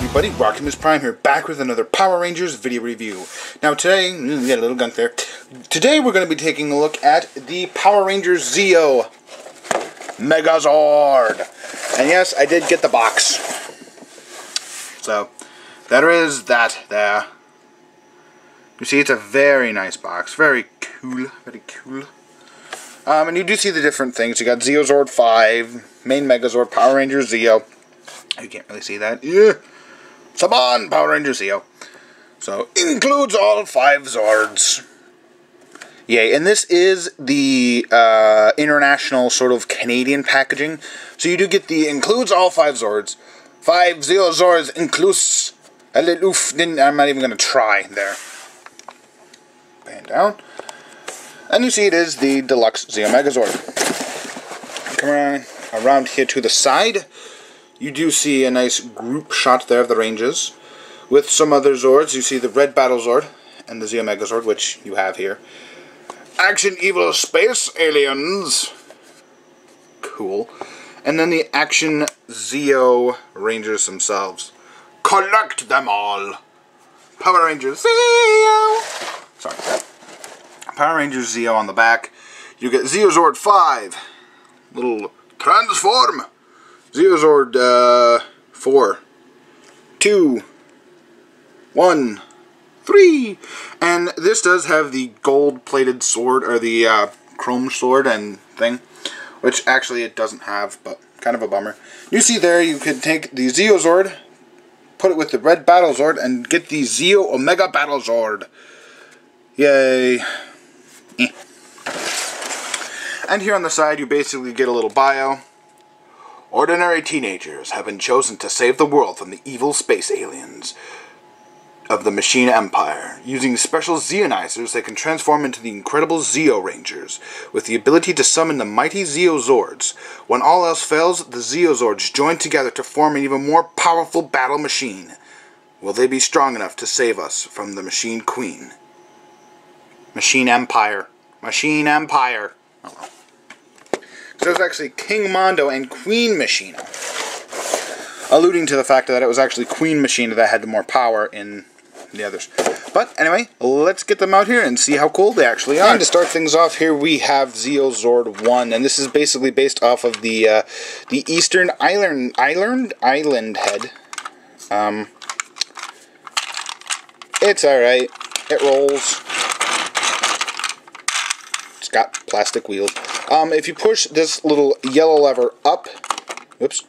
everybody, Rockimus Prime here, back with another Power Rangers video review. Now today, we got a little gunk there. Today we're going to be taking a look at the Power Rangers Zeo Megazord. And yes, I did get the box. So, there is that there. You see, it's a very nice box. Very cool. Very cool. And you do see the different things. You got Zeozord 5, main Megazord, Power Rangers Zeo. You can't really see that. Yeah. Saban, Power Rangers Zeo. So, includes all 5 Zords. Yay, and this is the international sort of Canadian packaging. So you do get the includes all 5 Zords. 5 Zeo Zords inclus. I'm not even going to try there. Pan down. And you see it is the Deluxe Zeo Megazord. Come around here to the side. You do see a nice group shot there of the ranges. With some other Zords, you see the Red Battle Zord and the Zeo Megazord, which you have here. Action Evil Space Aliens. Cool. And then the Action Zeo Rangers themselves. Collect them all. Power Rangers Zeo. Sorry. Power Rangers Zeo on the back. You get Zeozord 5. Little transform. Zeozord 4. 2. 1. 3. And this does have the gold-plated sword, or the chrome sword and thing, which actually it doesn't have, but kind of a bummer. You see there, you could take the Zeozord, put it with the Red Battle Zord, and get the Zeo Omega Battle Zord. Yay. And here on the side, you basically get a little bio. Ordinary teenagers have been chosen to save the world from the evil space aliens of the Machine Empire. Using special Zeonizers, they can transform into the incredible Zeo Rangers, with the ability to summon the mighty Zeo Zords. When all else fails, the Zeo Zords join together to form an even more powerful battle machine. Will they be strong enough to save us from the Machine Queen? Machine Empire. Machine Empire. Oh well. So it was actually King Mondo and Queen Machina. Alluding to the fact that it was actually Queen Machina that had more power in the others. But anyway, let's get them out here and see how cool they actually are. And to start things off here, we have Zeozord 1. And this is basically based off of the Eastern Island head. It's alright. It rolls. It's got plastic wheels. If you push this little yellow lever up, whoops,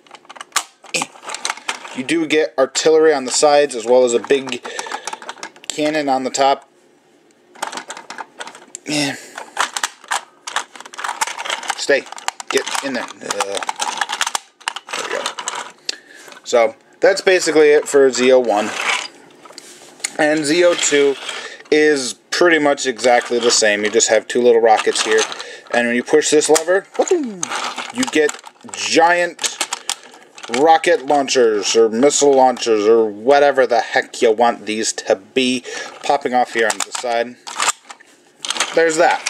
you do get artillery on the sides as well as a big cannon on the top. Yeah. Stay. Get in there. There we go. So, that's basically it for Zeo 1. And Zeo 2 is pretty much exactly the same. You just have 2 little rockets here. And when you push this lever, you get giant rocket launchers, or missile launchers, or whatever the heck you want these to be, popping off here on the side. There's that.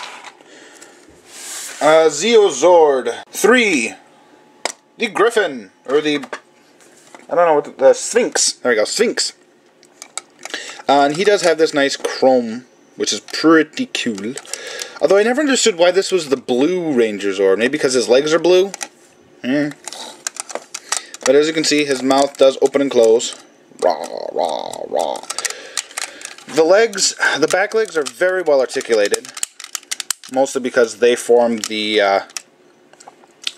Zeozord 3. The Griffin, or the, I don't know what, the Sphinx. There we go, Sphinx. And he does have this nice chrome, which is pretty cool. Although I never understood why this was the blue Ranger Zord. Maybe because his legs are blue? But as you can see, his mouth does open and close. Rah, rah, rah. The legs, the back legs are very well articulated. Mostly because they form the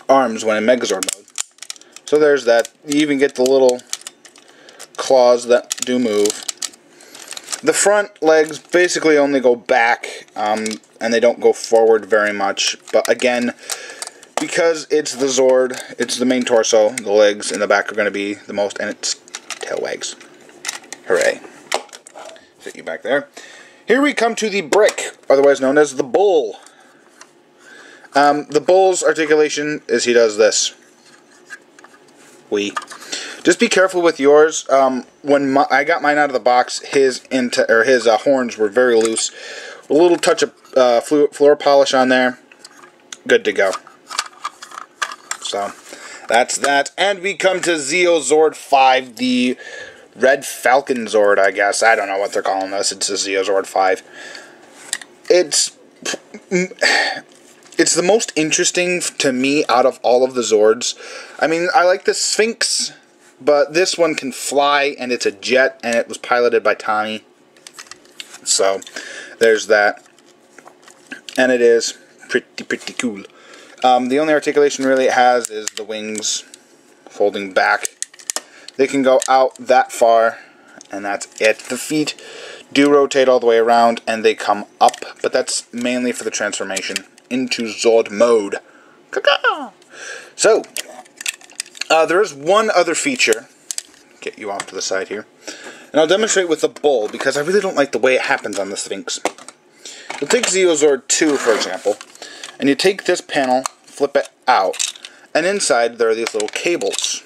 arms when in Megazord mode. So there's that. You even get the little claws that do move. The front legs basically only go back, and they don't go forward very much. But again, because it's the Zord, it's the main torso, the legs in the back are going to be the most, and its tail wags. Hooray. Sit you back there. Here we come to the Brick, otherwise known as the Bull. The Bull's articulation is he does this. Just be careful with yours. When I got mine out of the box, his horns were very loose. A little touch of floor polish on there. Good to go. So, that's that. And we come to Zeozord 5, the Red Falcon Zord, I guess. I don't know what they're calling this. It's a Zeozord 5. It's the most interesting to me out of all of the Zords. I mean, I like the Sphinx, but this one can fly, and it's a jet, and it was piloted by Tommy. So, there's that. And it is pretty cool. The only articulation really it has is the wings folding back. They can go out that far, and that's it. The feet do rotate all the way around, and they come up, but that's mainly for the transformation into Zord mode. So, there is one other feature. Get you off to the side here. And I'll demonstrate with the bull, because I really don't like the way it happens on the Sphinx. You'll take Zeozord 2, for example, and you take this panel, flip it out, and inside there are these little cables.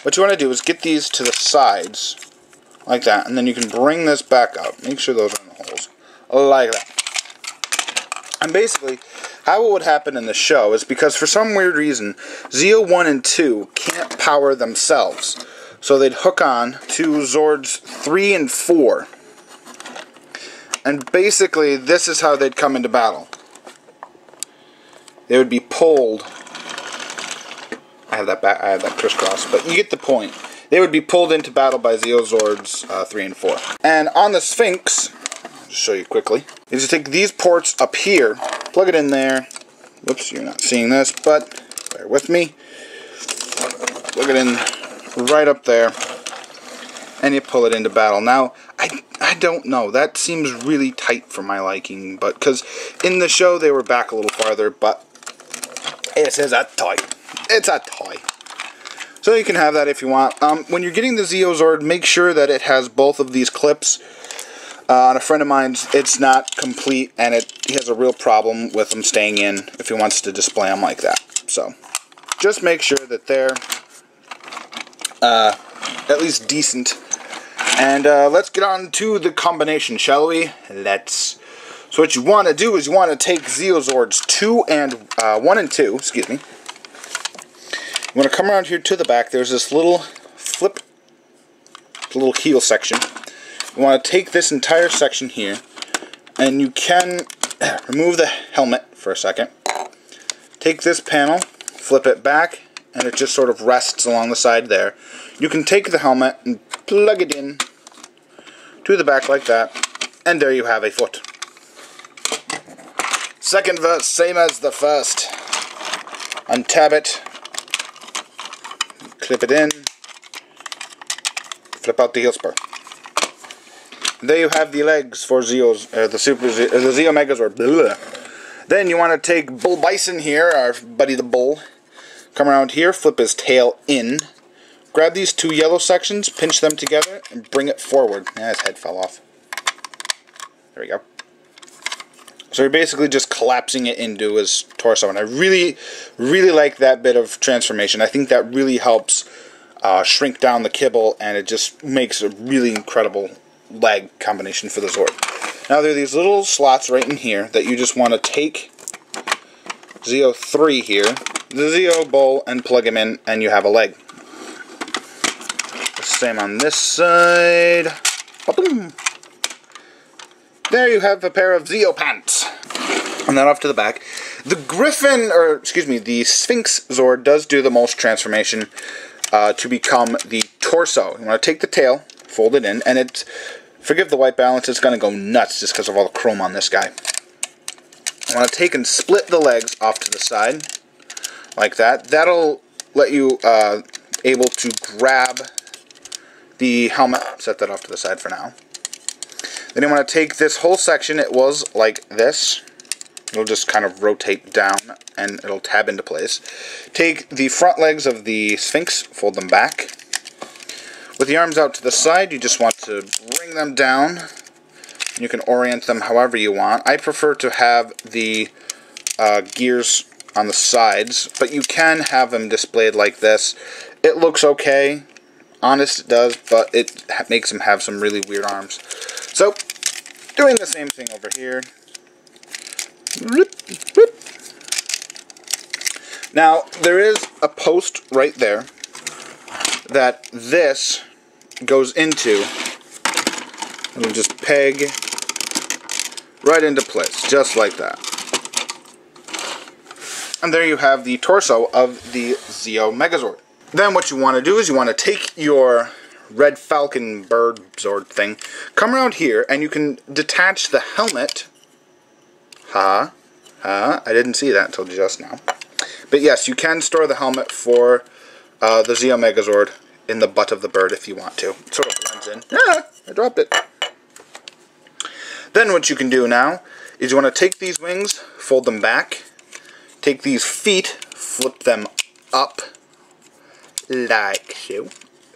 What you want to do is get these to the sides, like that, and then you can bring this back up. Make sure those are in the holes, like that. And basically, how it would happen in the show is because for some weird reason, Zeo 1 and 2 can't power themselves. So they'd hook on to Zords 3 and 4. And basically, this is how they'd come into battle. They would be pulled. I have that crisscross, but you get the point. They would be pulled into battle by Zeozords 3 and 4. And on the Sphinx, I'll just show you quickly, is you take these ports up here, plug it in there. Whoops, you're not seeing this, but bear with me. Plug it in right up there, and you pull it into battle. Now, I don't know. That seems really tight for my liking, but because in the show they were back a little farther, but it is a toy. It's a toy. So you can have that if you want. When you're getting the Zeozord, make sure that it has both of these clips. On a friend of mine's, it's not complete, and he has a real problem with them staying in if he wants to display them like that. So, just make sure that they're at least decent. And let's get on to the combination, shall we? Let's. So what you want to do is you want to take Zeozords 1 and 2, excuse me. You want to come around here to the back. There's this little flip, little heel section. You want to take this entire section here, and you can remove the helmet for a second. Take this panel, flip it back, and it just sort of rests along the side there. You can take the helmet and plug it in to the back like that, and there you have a foot. Second verse, same as the first. Untab it, clip it in, flip out the heel spur. There you have the legs for the Zeo Megazord. Blah. Then you want to take Bull Bison here, our buddy the bull. Come around here, flip his tail in. Grab these two yellow sections, pinch them together, and bring it forward. His head fell off. There we go. So you're basically just collapsing it into his torso, and I really, really like that bit of transformation. I think that really helps shrink down the kibble, and it just makes a really incredible leg combination for the Zord. Now there are these little slots right in here that you just want to take Zeo 3 here, the Zeo Bull, and plug him in, and you have a leg. Same on this side. Ba-boom. There you have a pair of Zeo pants. And then off to the back. The Griffin, or excuse me, the Sphinx Zord does do the most transformation to become the torso. You want to take the tail, fold it in, and it's, forgive the white balance, it's going to go nuts just because of all the chrome on this guy. I want to take and split the legs off to the side, like that. That'll let you able to grab the helmet. Set that off to the side for now. Then you want to take this whole section, it was like this. It'll just kind of rotate down and it'll tab into place. Take the front legs of the Sphinx, fold them back. With the arms out to the side, you just want to bring them down. You can orient them however you want. I prefer to have the gears on the sides, but you can have them displayed like this. It looks okay. Honest, it does, but it makes them have some really weird arms. So, doing the same thing over here. Now, there is a post right there that this goes into. It'll just peg right into place, just like that. And there you have the torso of the Zeo Megazord. Then what you want to do is you want to take your Red Falcon bird Zord thing, come around here, and you can detach the helmet. I didn't see that until just now. But yes, you can store the helmet for the Zeo Megazord in the butt of the bird if you want to. It sort of blends in. Ah, I dropped it. Then what you can do now is you want to take these wings, fold them back, take these feet, flip them up like so.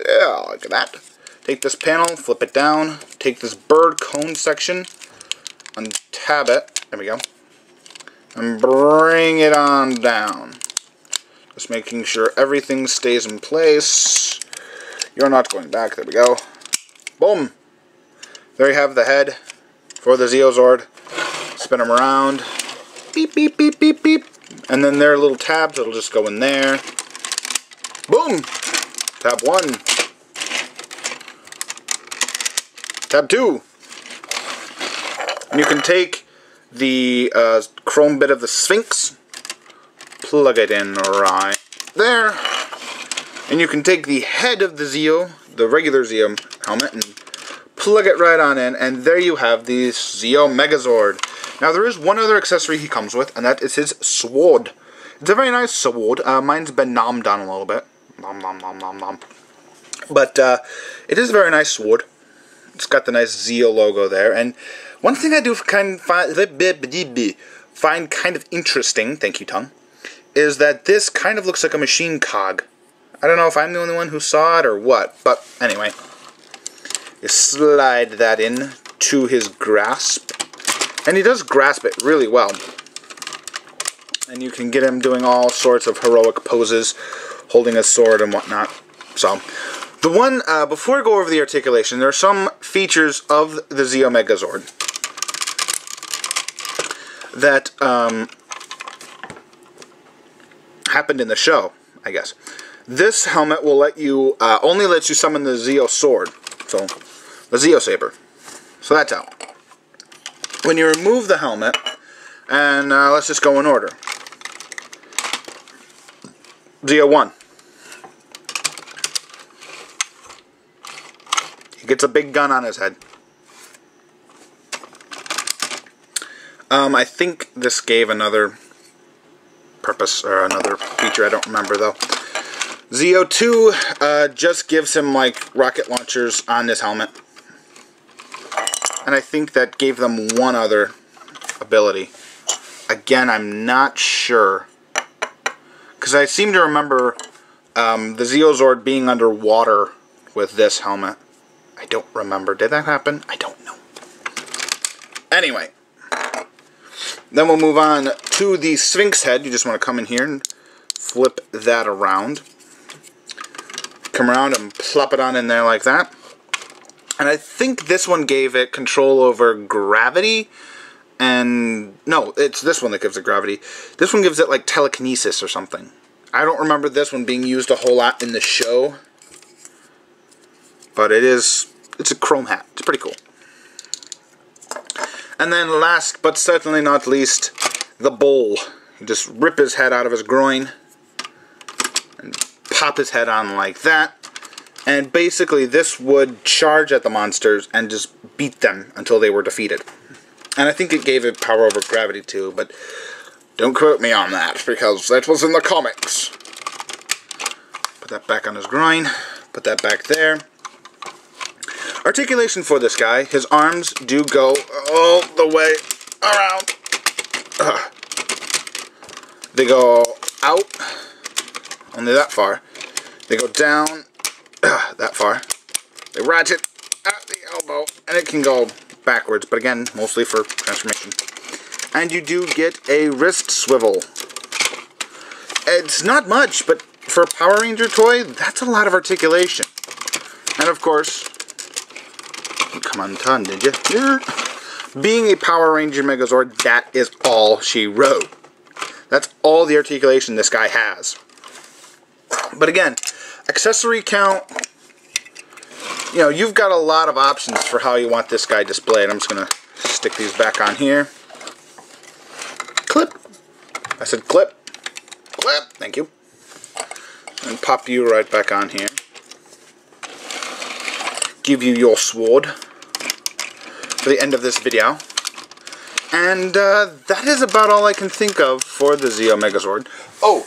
Yeah, look at that. Take this panel, flip it down, take this bird cone section, untab it, there we go, and bring it on down. Just making sure everything stays in place. You're not going back, there we go. Boom! There you have the head for the Zeozord. Spin them around. Beep, beep, beep, beep, beep. And then there are little tabs that'll just go in there. Boom! Tab 1. Tab 2. And you can take the chrome bit of the Sphinx, plug it in right there, and you can take the head of the Zeo, the regular Zeo helmet, and plug it right on in, and there you have the Zeo Megazord. Now there is one other accessory he comes with, and that is his sword. It's a very nice sword. Mine's been nommed on a little bit. Nom nom nom nom nom. But it is a very nice sword. It's got the nice Zeo logo there. And one thing I do find kind of interesting, thank you, tongue, is that this kind of looks like a machine cog. I don't know if I'm the only one who saw it or what, but anyway. You slide that in to his grasp. And he does grasp it really well. And you can get him doing all sorts of heroic poses, holding a sword and whatnot. So, the one, before I go over the articulation, there are some features of the Zeo Megazord that happened in the show, I guess. This helmet will let you, only lets you summon the Zeo Sword, so the Zeo Saber. So that's out. When you remove the helmet, and let's just go in order. Zeo 1. He gets a big gun on his head. I think this gave another purpose, or another feature, I don't remember though. Zeo 2 just gives him like rocket launchers on his helmet. And I think that gave them one other ability. Again, I'm not sure. Because I seem to remember the Zeozord being underwater with this helmet. I don't remember. Did that happen? I don't know. Anyway. Then we'll move on to the Sphinx head. You just want to come in here and flip that around. Come around and plop it on in there like that. And I think this one gave it control over gravity. And no, it's this one that gives it gravity. This one gives it like telekinesis or something. I don't remember this one being used a whole lot in the show. But it's a chrome hat. It's pretty cool. And then last but certainly not least, the bowl. You just rip his head out of his groin and pop his head on like that. And basically this would charge at the monsters and just beat them until they were defeated. And I think it gave it power over gravity too, but don't quote me on that because that was in the comics. Put that back on his groin. Put that back there. Articulation for this guy. His arms do go all the way around. They go out. Only that far. They go down. That far. They ratchet at the elbow. And it can go backwards. But again, mostly for transformation. And you do get a wrist swivel. It's not much, but for a Power Ranger toy, that's a lot of articulation. And of course, come undone, did you? Yeah. Being a Power Ranger Megazord, that is all she wrote. That's all the articulation this guy has. But again, Accessory count, you know, you've got a lot of options for how you want this guy displayed. I'm just going to stick these back on here. Clip. I said clip. Clip. Thank you. And pop you right back on here. Give you your sword for the end of this video. And that is about all I can think of for the Zeo Megazord. Oh,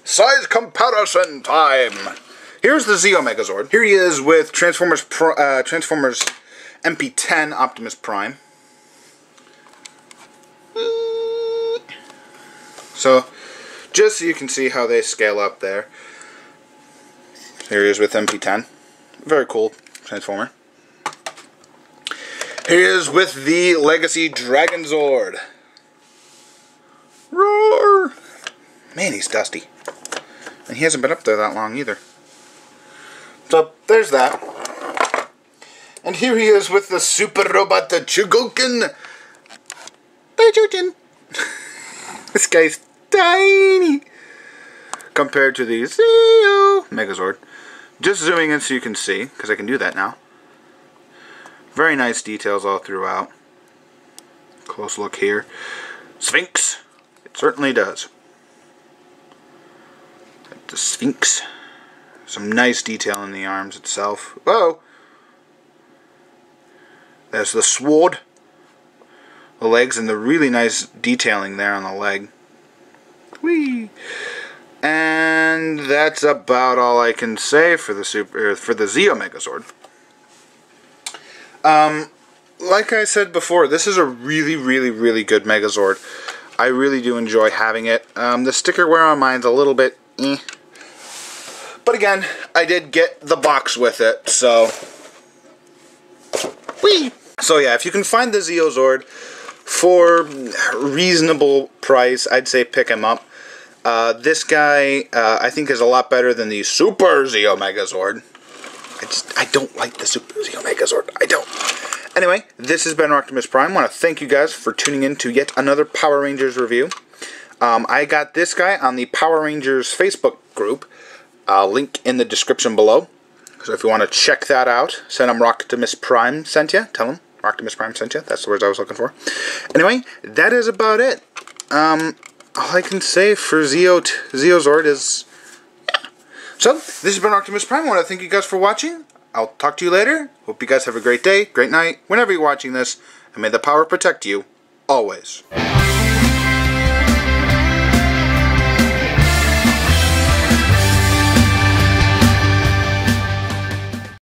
size comparison time. Here's the Zeo Megazord. Here he is with Transformers MP10 Optimus Prime. So, just so you can see how they scale up there. Here he is with MP10. Very cool Transformer. Here he is with the Legacy Dragonzord. Roar! Man, he's dusty. And he hasn't been up there that long either. So, there's that. And here he is with the Super Robot Chugokin. This guy's tiny compared to the Zeo Megazord. Just zooming in so you can see, because I can do that now. Very nice details all throughout. Close look here. Sphinx. It certainly does. The Sphinx. Some nice detail in the arms itself. Whoa! There's the sword. The legs and the really nice detailing there on the leg. Whee! And that's about all I can say for the Zeo Megazord. Like I said before, this is a really good Megazord. I really do enjoy having it. The sticker wear on mine's a little bit eh. But again, I did get the box with it, so whee! So yeah, if you can find the Zeo Zord for reasonable price, I'd say pick him up. This guy, I think, is a lot better than the Super Zeo Megazord. I don't like the Super Zeo Megazord. I don't. Anyway, this has been Optimus Prime. I want to thank you guys for tuning in to yet another Power Rangers review. I got this guy on the Power Rangers Facebook group. Link in the description below. So if you want to check that out, send him Optimus Prime sent you. Tell him Optimus Prime sent you. That's the words I was looking for. Anyway, that is about it. All I can say for Zeo Zord is, yeah. So, this has been Optimus Prime. I want to thank you guys for watching. I'll talk to you later. Hope you guys have a great day, great night, whenever you're watching this, and may the power protect you, always.